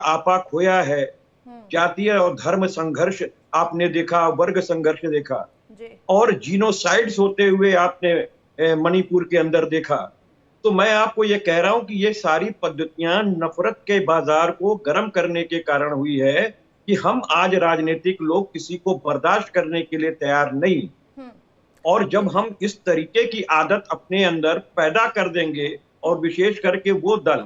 आपा खोया है, जातीय और धर्म संघर्ष आपने देखा, वर्ग संघर्ष देखा, और जीनोसाइड्स होते हुए आपने मणिपुर के अंदर देखा। तो मैं आपको ये कह रहा हूं कि ये सारी पद्धतियां नफरत के बाजार को गर्म करने के कारण हुई है कि हम आज राजनीतिक लोग किसी को बर्दाश्त करने के लिए तैयार नहीं। और जब हम इस तरीके की आदत अपने अंदर पैदा कर देंगे, और विशेष करके वो दल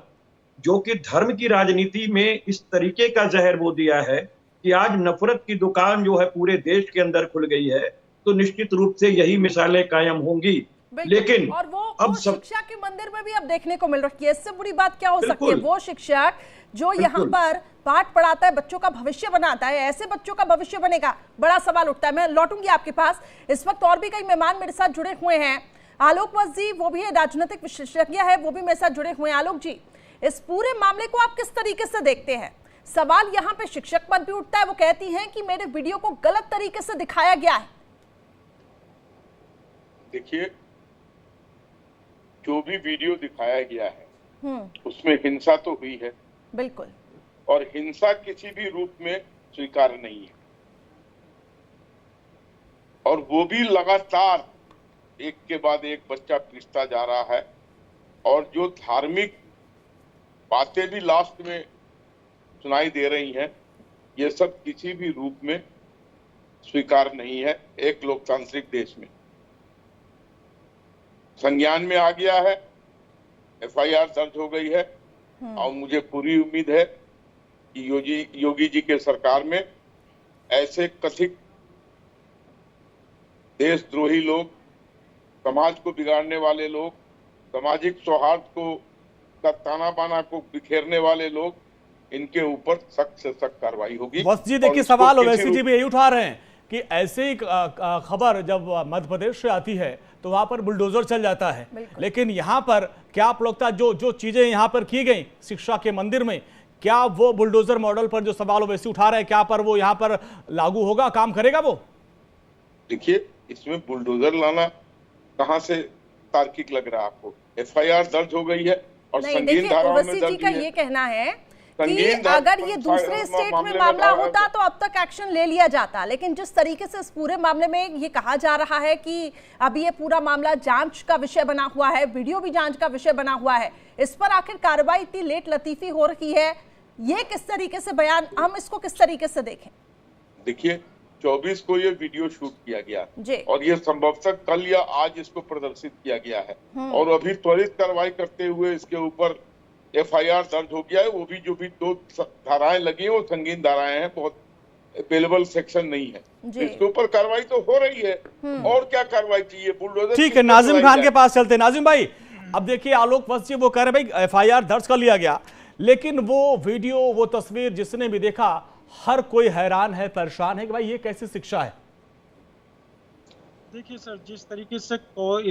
जो कि धर्म की राजनीति में इस तरीके का जहर बो दिया है कि आज नफरत की दुकान जो है पूरे देश के अंदर खुल गई है, तो निश्चित रूप से यही मिसालें कायम होंगी। लेकिन और वो अब शिक्षा के मंदिर में भी अब देखने को मिल रही है। इससे बुरी बात क्या हो सकती है? वो शिक्षक जो यहाँ पर पाठ पढ़ाता है, बच्चों का भविष्य बनाता है, ऐसे बच्चों का भविष्य बनेगा, बड़ा सवाल उठता है। मैं लौटूंगी आपके पास। इस वक्त और भी कई मेहमान मेरे साथ जुड़े हुए हैं। आलोक वत्स जी, वो भी राजनीतिक विशेषज्ञ है, वो भी मेरे साथ जुड़े हुए हैं। आलोक जी, इस पूरे मामले को आप किस तरीके से देखते हैं? सवाल यहाँ पे शिक्षक पर भी उठता है, वो कहती हैं कि मेरे वीडियो को गलत तरीके से दिखाया गया है। देखिए, जो भी वीडियो दिखाया गया है उसमें हिंसा तो हुई है, बिल्कुल, और हिंसा किसी भी रूप में स्वीकार्य नहीं है, और वो भी लगातार एक के बाद एक बच्चा पीटता जा रहा है, और जो धार्मिक बातें भी लास्ट में सुनाई दे रही हैं, ये सब किसी भी रूप में स्वीकार नहीं है एक लोकतांत्रिक देश में। संज्ञान में आ गया है, एफआईआर दर्ज हो गई है, और मुझे पूरी उम्मीद है कि योगी जी के सरकार में ऐसे कथित देशद्रोही लोग, समाज को बिगाड़ने वाले लोग, सामाजिक सौहार्द को का ताना बाना को बिखेरने वाले लोग, इनके ऊपर सख्त से सख्त कार्रवाई होगी। वत्स जी, देखिए सवाल ओवैसी जी भी यही उठा रहे हैं कि ऐसे ही खबर जब मध्य प्रदेश से आती है तो वहां पर बुलडोजर चल जाता है, लेकिन यहाँ पर क्या आप लोग जो चीजें यहाँ पर की गई शिक्षा के मंदिर में, क्या वो बुलडोजर मॉडल पर जो सवाल ओवैसी उठा रहे हैं, क्या पर वो यहाँ पर लागू होगा, काम करेगा वो? देखिए, इसमें बुलडोजर लाना कहाँ से तार्किक लग रहा है आपको? एफआईआर दर्ज हो गई है और संगीन धाराओं में दर्ज का ये कहना है कि अगर ये दूसरे स्टेट में मामला होता तो अब तक एक्शन ले लिया जाता, लेकिन जिस तरीके से इस पूरे मामले में ये कहा जा रहा है कि अभी ये पूरा मामला जांच का विषय बना हुआ है, वीडियो भी जांच का विषय बना हुआ है, इस पर आखिर कार्रवाई इतनी लेट लतीफी हो रही है, ये किस तरीके से बयान, हम इसको किस तरीके से देखें? देखिए, 24 को ये वीडियो शूट किया गया और ये संभवतः कल या आज इसको प्रदर्शित किया गया है, और अभी त्वरित कार्रवाई करते हुए इसके ऊपर एफआईआर दर्ज हो गया है। वो भी जो भी 2 धाराएं लगी हैं वो संगीन धाराएं हैं, बहुत अवेलेबल सेक्शन नहीं है, इसके ऊपर कार्रवाई तो हो रही है। और क्या कार्रवाई चाहिए? बुलडोजर। ठीक है, नाजिम खान के पास चलते हैं। नाजिम भाई, अब देखिए आलोक वत्स जी वो कह रहे भाई एफआईआर दर्ज कर लिया गया, लेकिन वो वीडियो, वो तस्वीर जिसने भी देखा, हर कोई हैरान है, परेशान है कि भाई ये कैसी शिक्षा है? देखिए सर, जिस तरीके से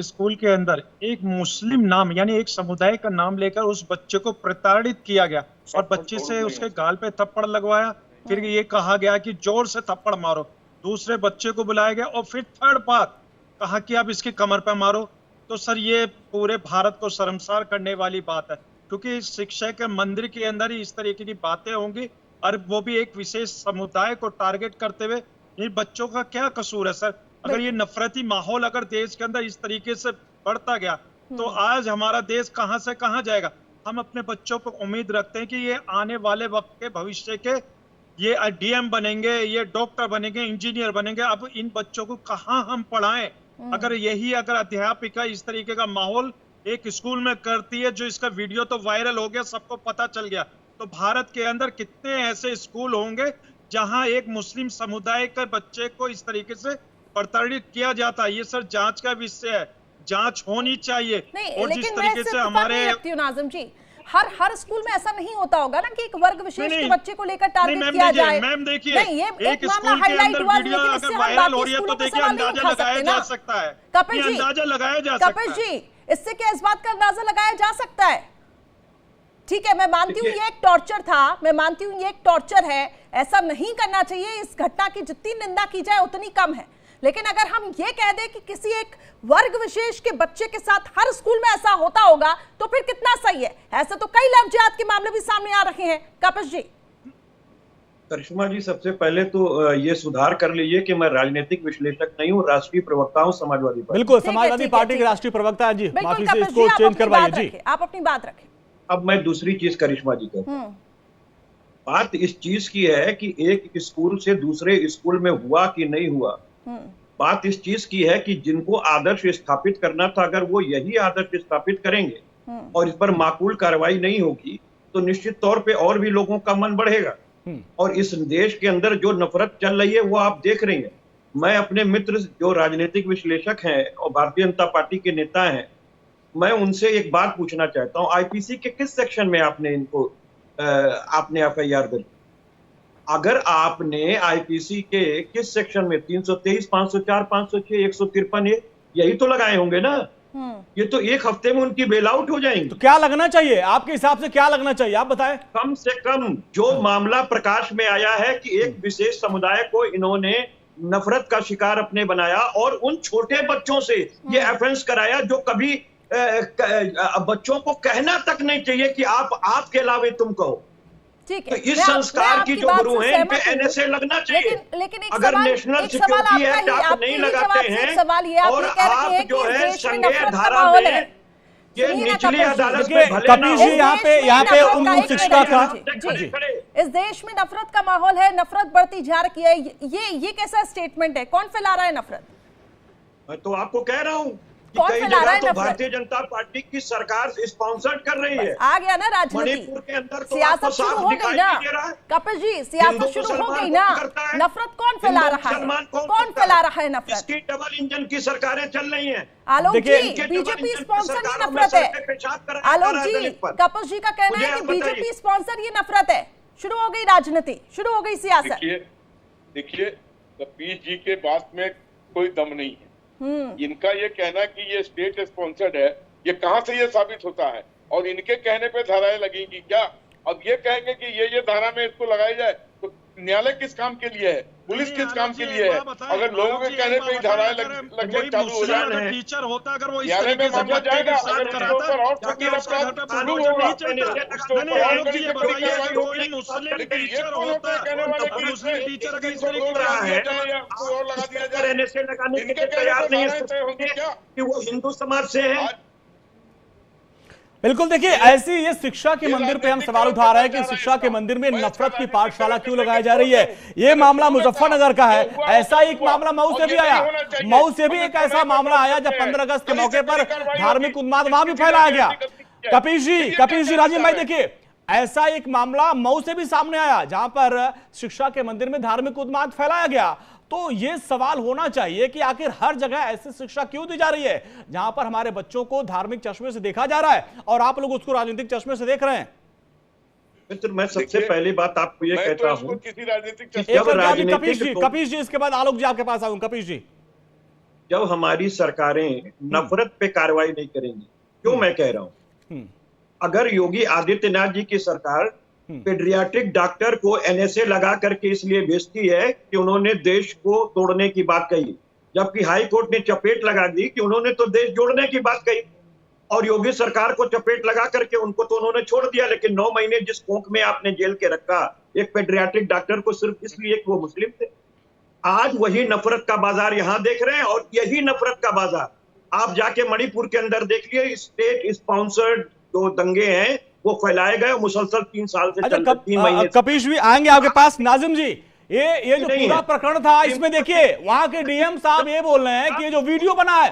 स्कूल के अंदर एक मुस्लिम नाम यानी एक समुदाय का नाम लेकर उस बच्चे को प्रताड़ित किया गया और बच्चे से उसके गाल पे थप्पड़ लगवाया, फिर ये कहा गया कि जोर से थप्पड़ मारो, दूसरे बच्चे को बुलाया गया और फिर थर्ड बात कहा कि आप इसकी कमर पे मारो। तो सर ये पूरे भारत को शर्मसार करने वाली बात है, क्योंकि शिक्षा के मंदिर के अंदर ही इस तरीके की बातें होंगी, और वो भी एक विशेष समुदाय को टारगेट करते हुए। इन बच्चों का क्या कसूर है सर? अगर ये नफरती माहौल अगर देश के अंदर इस तरीके से बढ़ता गया तो आज हमारा देश कहां से कहां जाएगा? हम अपने बच्चों पर उम्मीद रखते हैं कि ये आने वाले वक्त के भविष्य के ये डीएम बनेंगे, ये डॉक्टर बनेंगे, इंजीनियर बनेंगे। अब इन बच्चों को कहां हम पढ़ाएं? अगर अध्यापिका इस तरीके का माहौल एक स्कूल में करती है, जो इसका वीडियो तो वायरल हो गया, सबको पता चल गया, तो भारत के अंदर कितने ऐसे स्कूल होंगे जहां एक मुस्लिम समुदाय के बच्चे को इस तरीके से प्रताड़ित किया जाता है? ये सर जांच का विषय है, जांच होनी चाहिए। और जिस तरीके से हमारे नाजिम जी, हर स्कूल में ऐसा नहीं होता होगा ना कि एक वर्ग विशेष के बच्चे को लेकर टारगेट किया जाए। मैम देखिए, एक स्कूल के अंदर वीडियो अगर वायरल हो रही है तो देखिए अंदाजा लगाया जा सकता है। कपिल जी, अंदाजा लगाया जा सकता है। कपिल जी, इससे क्या इस बात का अंदाजा लगाया जा सकता है? ठीक है, मैं मानती हूँ ये एक टॉर्चर था, मैं मानती हूँ ये एक टॉर्चर है, ऐसा नहीं करना चाहिए, इस घटना की जितनी निंदा की जाए उतनी कम है, लेकिन अगर हम ये कह दें कि किसी एक वर्ग विशेष के बच्चे के साथ हर स्कूल में ऐसा होता होगा तो फिर कितना सही है? ऐसे तो कई लव जिहाद के मामले भी सामने आ रहे हैं। कपिल जी, करिश्मा जी, सबसे पहले तो ये सुधार कर लीजिए कि मैं राजनीतिक विश्लेषक नहीं हूँ, राष्ट्रीय प्रवक्ता हूँ समाजवादी पार्टी। बिल्कुल, समाजवादी पार्टी के राष्ट्रीय प्रवक्ता है जी, माफी से इसको चेंज करवाइए जी, आप अपनी बात रखें। अब मैं दूसरी चीज करिश्मा जी कहता हूँ, बात इस चीज की है कि एक स्कूल से दूसरे स्कूल में हुआ कि नहीं हुआ, बात इस चीज की है कि जिनको आदर्श स्थापित करना था, अगर वो यही आदर्श स्थापित करेंगे और इस पर माकूल कार्रवाई नहीं होगी तो निश्चित तौर पे और भी लोगों का मन बढ़ेगा। और इस देश के अंदर जो नफरत चल रही है वो आप देख रही हैं। मैं अपने मित्र जो राजनीतिक विश्लेषक हैं और भारतीय जनता पार्टी के नेता हैं, मैं उनसे एक बात पूछना चाहता हूं, आईपीसी के किस सेक्शन में आपने इनको आपने एफआईआर दर्ज? अगर आपने आईपीसी के किस सेक्शन में 323, 504, 506, 153 यही तो लगाए होंगे ना? ये तो एक हफ्ते में उनकी बेल आउट हो जाएंगी। तो क्या लगना चाहिए आपके हिसाब से, क्या लगना चाहिए आप बताएं? कम से कम जो मामला प्रकाश में आया है कि एक विशेष समुदाय को इन्होंने नफरत का शिकार अपने बनाया और उन छोटे बच्चों से ये ऑफेंस कराया जो कभी बच्चों को कहना तक नहीं चाहिए कि आपके अलावे तुम कहो। ठीक है, तो इस संस्कार की जो गुरु हैं इन पे एनएसए लगना चाहिए। लेकिन अगर नेशनल सिक्योरिटी एक्ट आप नहीं लगाते हैं और आप जो है संज्ञेय धारा में ये निचली अदालत में भले कपिल जी यहाँ पे उन शिक्षा का इस देश में नफरत का माहौल है, नफरत बढ़ती जा रही है, ये कैसा स्टेटमेंट है? कौन फैला रहा है नफरत? मैं तो आपको कह रहा हूँ कौन फैला रहा है तो भारतीय जनता पार्टी की सरकार स्पॉन्सर कर रही है। आ गया ना राजनीति, मणिपुर के अंदर तो सियासत शुरू हो गई ना कपिल जी, सियासत शुरू हो गई ना। नफरत कौन फैला रहा है? कौन फैला रहा है नफरत? इसकी डबल इंजन की सरकारें चल रही हैं। आलोक जी, बीजेपी स्पॉन्सर ये नफरत है। आलोक जी, कपिल जी का कहना है कि बीजेपी स्पॉन्सर ये नफरत है। शुरू हो गई राजनीति, शुरू हो गई सियासत। देखिए कपिल जी के बात में कोई दम नहीं है। इनका ये कहना कि ये स्टेट स्पॉन्सर्ड है, ये कहां से ये साबित होता है? और इनके कहने पे धाराएं लगेंगी क्या? अब ये कहेंगे कि ये धारा में इसको लगाई जाए तो न्यायालय किस काम के लिए है, पुलिस किस काम के लिए है? अगर लोगों के कहने पे धाराएं लगने चालू हो जाए, टीचर होता अगर वो न्यायालय में मामला जाएगा, अगर उसके ऊपर और संगीन अपराध शुरू होगा, कि वो हिंदू समाज से है। बिल्कुल, देखिए ऐसी ये शिक्षा के मंदिर पे हम सवाल उठा रहे हैं कि शिक्षा के मंदिर में नफरत की पाठशाला क्यों लगाई जा रही है। ये मामला मुजफ्फरनगर का है, ऐसा एक मामला मऊ से भी आया। मऊ से भी एक ऐसा मामला आया जब 15 अगस्त के मौके पर धार्मिक उन्माद वहां भी फैलाया गया। कपिल जी, राजीव भाई, देखिए ऐसा एक मामला मऊ से भी सामने आया जहां पर शिक्षा के मंदिर में धार्मिक उन्माद फैलाया गया। तो ये सवाल होना चाहिए कि आखिर हर जगह ऐसी शिक्षा क्यों दी जा रही है जहां पर हमारे बच्चों को धार्मिक चश्मे से देखा जा रहा है और आप लोग उसको राजनीतिक चश्मे से देख रहे हैं। मित्र, मैं सबसे पहली बात आपको ये कहता हूं, किसी राजनीतिक कपिल जी, इसके बाद आलोक जी आपके पास आऊंगा। कपिल जी, जब हमारी सरकारें नफरत पे कार्रवाई नहीं करेंगी, क्यों मैं कह रहा हूं, अगर योगी आदित्यनाथ जी की सरकार पेडियाट्रिक डॉक्टर को एनएसए लगा करके इसलिए भेजती है कि उन्होंने देश को तोड़ने की बात कही, जबकि हाई कोर्ट ने चपेट लगा दी कि उन्होंने तो देश जोड़ने की बात कही, और योगी सरकार को चपेट लगा करके उनको तो उन्होंने छोड़ दिया। लेकिन 9 महीने जिस कोंक में आपने जेल के रखा एक पेडियाट्रिक डॉक्टर को सिर्फ इसलिए कि वो मुस्लिम थे। आज वही नफरत का बाजार यहाँ देख रहे हैं, और यही नफरत का बाजार आप जाके मणिपुर के अंदर देखिए। स्टेट स्पॉन्सर्ड जो दंगे हैं वो फैलाए गए, मुसलसल 3 साल से चल रहे, 3 महीने। कपिल भी आएंगे आपके पास। नाजिम जी, ये जो पूरा प्रकरण था इसमें देखिए वहां के डीएम साहब ये बोल रहे हैं कि जो वीडियो बना है,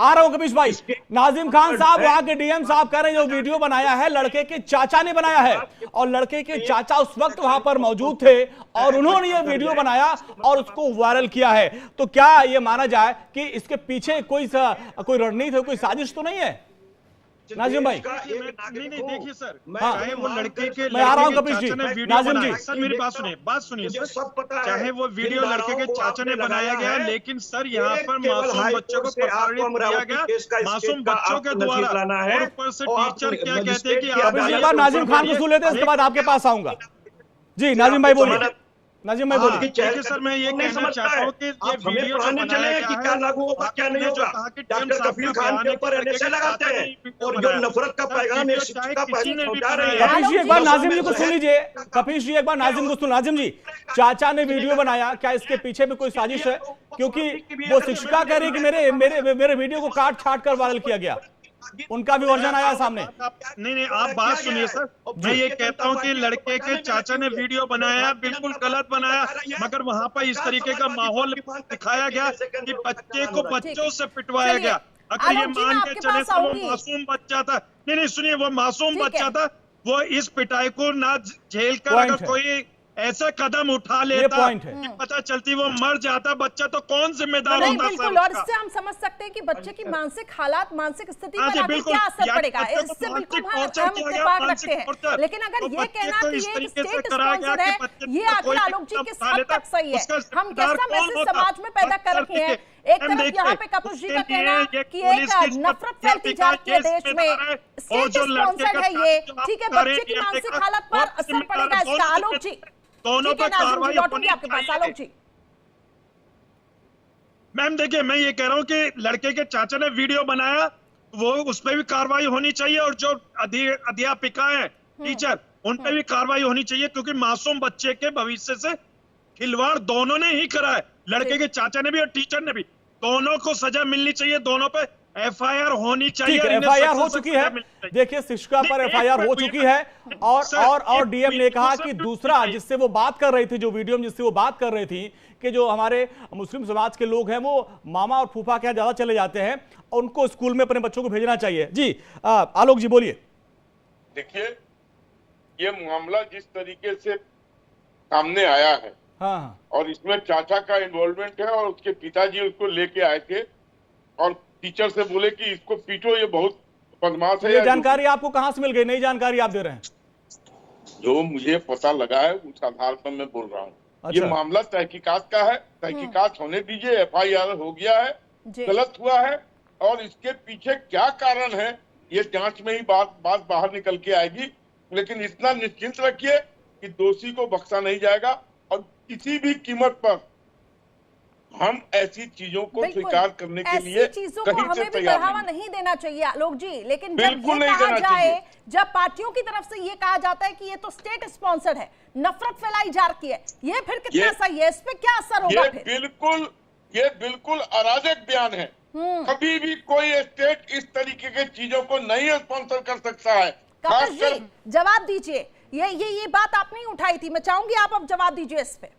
आ रहा हूं कपिल भाई, नाजिम खान साहब वहां के डीएम साहब कह रहे हैं जो वीडियो बनाया है लड़के के चाचा ने बनाया है, और लड़के के चाचा उस वक्त वहां पर मौजूद थे और उन्होंने ये वीडियो बनाया और उसको वायरल किया है। तो क्या ये माना जाए कि इसके पीछे कोई रणनीति, कोई साजिश तो नहीं है? नाजिम भाई, नहीं देखिए सर, चाहे वो लड़के के मैं आ रहा हूं कपिल जी। नाजिम जी, सर मेरी बात सुनिए सर, चाहे वो वीडियो लड़के के चाचा ने बनाया गया, लेकिन सर यहाँ पर मासूम बच्चों को प्रताड़ित किया गया, मासूम बच्चों के द्वारा, और ऊपर से टीचर क्या कहते हैं कि नाजिम खान को सुन लेते हैं, उसके बाद आपके पास आऊंगा। जी नाजिम भाई बोलिए। नाजिम भाई बोलिए। सर मैं ये कहना चाहता हूँ कि ये वीडियो जो बनाया गया क्या लागू होगा क्या नहीं होगा, डॉक्टर कफील खान के ऊपर एनएसए लगाते हैं और जो नफरत का पैगाम है शिक्षा पहुंचा रहे हैं। कपीश जी एक बार नाजिम जी को सुन लीजिए, कपीश जी एक बार नाजिम को सुन। नाजिम जी, चाचा ने वीडियो बनाया, क्या इसके पीछे भी कोई साजिश है? क्योंकि वो शिक्षिका कह रही है कि मेरे वीडियो को काट छाट कर वायरल किया गया, उनका भी वर्जन आया सामने। नहीं आप बात सुनिए सर, मैं ये कहता हूँ कि लड़के के चाचा ने वीडियो बनाया, बिल्कुल गलत बनाया, मगर वहाँ पर इस तरीके का माहौल दिखाया गया कि बच्चे को बच्चों से पिटवाया गया। अगर ये मान के चले तो वो मासूम बच्चा था, नहीं सुनिए, वो मासूम बच्चा था, वो इस पिटाई को ना झेल कर अगर कोई ऐसा कदम उठा लेता कि पता चलती वो मर जाता बच्चा, तो कौन जिम्मेदार होता? बिल्कुल, और इससे हम समझ सकते हैं कि बच्चे की मानसिक हालात, मानसिक स्थिति पर आगे क्या असर पड़ेगा, इससे बिल्कुल हम इत्तेफाक रखते हैं। लेकिन अगर ये कहना कि ये स्टेट स्पॉन्सर है, ये आखिर आलोक जी किस हद तक सही है? हम कैसा मैसेज समाज में पैदा कर रखे हैं? एक तरफ यहाँ पे कपूर जी का कहना कि एक नफरत फैलती जा रही है देश में, स्टेट स्पॉन्सर्ड है ये, ठीक है, बच्चे की मानसिक हालत पर असर पड़ेगा इसका। आलोक जी दोनों पर कार्रवाई आपके पास। आलोक जी मैम देखिए, मैं ये कह रहा हूँ कि लड़के के चाचा ने वीडियो बनाया, वो उस पर भी कार्रवाई होनी चाहिए, और जो अध्यापिका है, टीचर, उन पर भी कार्रवाई होनी चाहिए, क्योंकि मासूम बच्चे के भविष्य से खिलवाड़ दोनों ने ही करा है, लड़के के चाचा ने भी और टीचर ने भी। दोनों को सजा मिलनी चाहिए, दोनों पे एफआईआर होनी चाहिए। एफआईआर हो चुकी है, देखिए शिक्षिका पर एफआईआर हो चुकी है, और डीएम ने कहा कि दूसरा जिससे वो बात कर रही थी, जो वीडियो में जिससे वो बात कर रही थी कि जो हमारे मुस्लिम समाज के लोग हैं वो मामा और फूफा के यहाँ ज्यादा चले जाते हैं, और उनको स्कूल में अपने बच्चों को भेजना चाहिए। जी आलोक जी बोलिए। देखिए, ये मामला जिस तरीके से सामने आया है, हाँ, और इसमें चाचा का इन्वॉल्वमेंट है, और उसके पिताजी उसको लेके आए थे और टीचर से बोले कि इसको पीटो, ये बहुत बदमाश है। ये जानकारी आपको कहां से मिल गई? नई जानकारी आप दे रहे हैं? जो मुझे पता लगा है उस आधार पर मैं बोल रहा हूँ। अच्छा। ये मामला तहकीकात का है, तहकीकात होने दीजिए, एफआईआर हो गया है, गलत हुआ है, और इसके पीछे क्या कारण है ये जांच में ही बात बाहर निकल के आएगी। लेकिन इतना निश्चिंत रखिए कि दोषी को बख्शा नहीं जाएगा, और किसी भी कीमत पर हम ऐसी चीजों को स्वीकार करने के लिए चीजों को हमें भी बढ़ावा नहीं देना चाहिए आलोक जी। लेकिन जब ये कहा जाए, जब पार्टियों की तरफ से ये कहा जाता है कि ये तो स्टेट स्पॉन्सर्ड है, नफरत फैलाई जा रही है, ये फिर कितना सही है? इस पे क्या असर होगा? ये बिल्कुल अराजक बयान है। कभी भी कोई स्टेट इस तरीके के चीजों को नहीं स्पॉन्सर कर सकता है। कपिश जी जवाब दीजिए, ये बात आपने ही उठाई थी, मैं चाहूंगी आप अब जवाब दीजिए इस पे।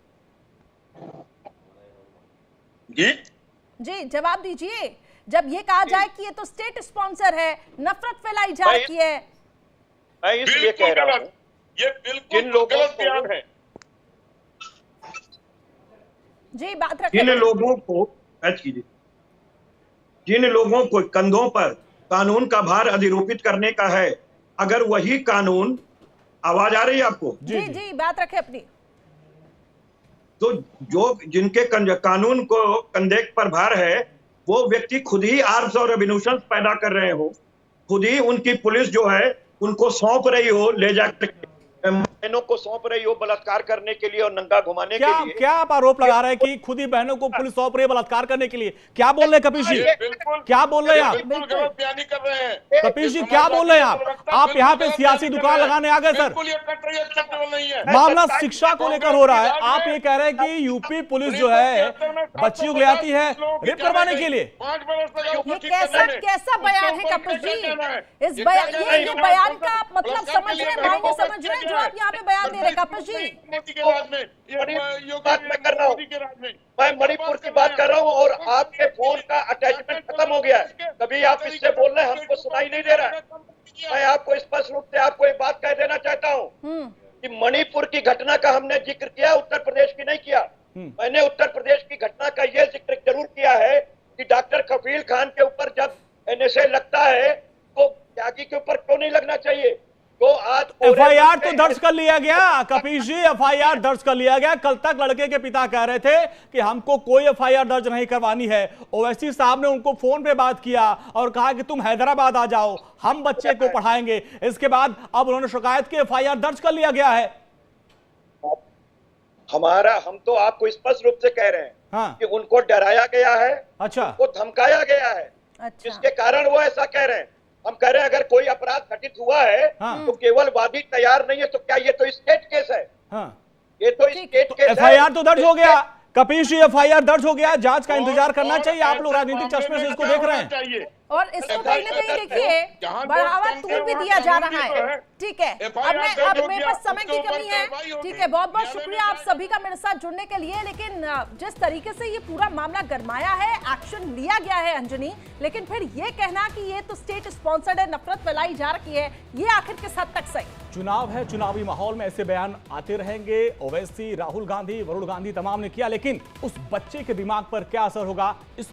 जी जवाब दीजिए। जब ये कहा जाए कि ये तो स्टेट स्पॉन्सर है, नफरत फैलाई जा रही है, मैं इसलिए कह रहा हूं, ये बिल्कुल गलत बयान है। जी बात रखिए। जिन लोगों को कंधों पर कानून का भार अधिरोपित करने का है, अगर वही कानून, आवाज आ रही है आपको? जी बात रखे अपनी। तो जो जिनके कानून को कंधे पर भार है, वो व्यक्ति खुद ही आर्म्स और एम्यूनिशन पैदा कर रहे हो, खुद ही उनकी पुलिस जो है उनको सौंप रही हो, ले जाकर बहनों को सौंप रही हो बलात्कार करने के लिए और नंगा घुमाने के लिए। क्या आप आरोप लगा रहे हैं कि खुद ही बहनों को पुलिस सौंप रही है बलात्कार करने के लिए? क्या बोल रहे हैं कपिश जी? क्या बोल रहे हैं आप? कपिश जी क्या बोल रहे हैं आप यहाँ पे सियासी दुकान लगाने आ गए सर? मामला शिक्षा को लेकर हो रहा है, आप ये कह रहे हैं कि यूपी पुलिस जो है बच्चियों को ले आती है रेप करवाने के लिए। कैसा बयान है कपिश जी? इस बयान का मतलब समझ रहे हैं, समझ रहे हैं जो आप यहाँ पे बयान दे रहे हैं कपिश जी? मैं मणिपुर की बात कर रहा हूँ, और आपके फोन का अटैचमेंट खत्म हो गया है। कभी आप इससे बोल रहे हैं, हमको सुनाई नहीं दे रहा है। मैं आपको स्पष्ट रूप से आपको एक बात कह देना चाहता हूँ कि मणिपुर की घटना का हमने जिक्र किया, उत्तर प्रदेश की नहीं किया। मैंने उत्तर प्रदेश की घटना का यह जिक्र जरूर किया है कि डॉक्टर कफील खान के ऊपर जब एनएसए लगता है तो त्यागी के ऊपर क्यों नहीं लगना चाहिए? तो आज एफआईआर तो दर्ज कर लिया गया कपिश जी, एफआईआर दर्ज कर लिया गया। कल तक लड़के के पिता कह रहे थे कि हमको कोई एफआईआर दर्ज नहीं करवानी है। ओवैसी साहब ने उनको फोन पे बात किया और कहा कि तुम हैदराबाद आ जाओ, हम बच्चे को हम तो आपको स्पष्ट रूप से कह रहे हैं हाँ। कि उनको डराया गया है, अच्छा, उनको धमकाया गया है, अच्छा। जिसके कारण वो ऐसा कह रहे हैं। हम कह रहे हैं अगर कोई अपराध घटित हुआ है तो केवल वादी तैयार नहीं है, तो क्या ये तो स्टेट केस है? ये तो स्टेट केस है। एफआईआर तो दर्ज हो गया कपीश जी, एफआईआर दर्ज हो गया, जांच का इंतजार करना चाहिए। आप लोग राजनीतिक चश्मे से इसको देख रहे हैं और इसको कहीं ना कहीं देखिए बढ़ावा टूर भी दिया जा रहा है। ठीक है, अब मेरे पास समय की कमी है। ठीक है, बहुत बहुत शुक्रिया आप सभी का मेरे साथ जुड़ने के लिए। लेकिन जिस तरीके से ये पूरा मामला गरमाया है, एक्शन लिया गया है अंजनी, लेकिन फिर ये कहना कि ये तो स्टेट स्पॉन्सर्ड है, नफरत फैलाई जा रही है, ये आखिर किस हद तक सही? चुनाव है, चुनावी माहौल में ऐसे बयान आते रहेंगे। ओवैसी, राहुल गांधी, वरुण गांधी तमाम ने किया, लेकिन उस बच्चे के दिमाग पर क्या असर होगा इस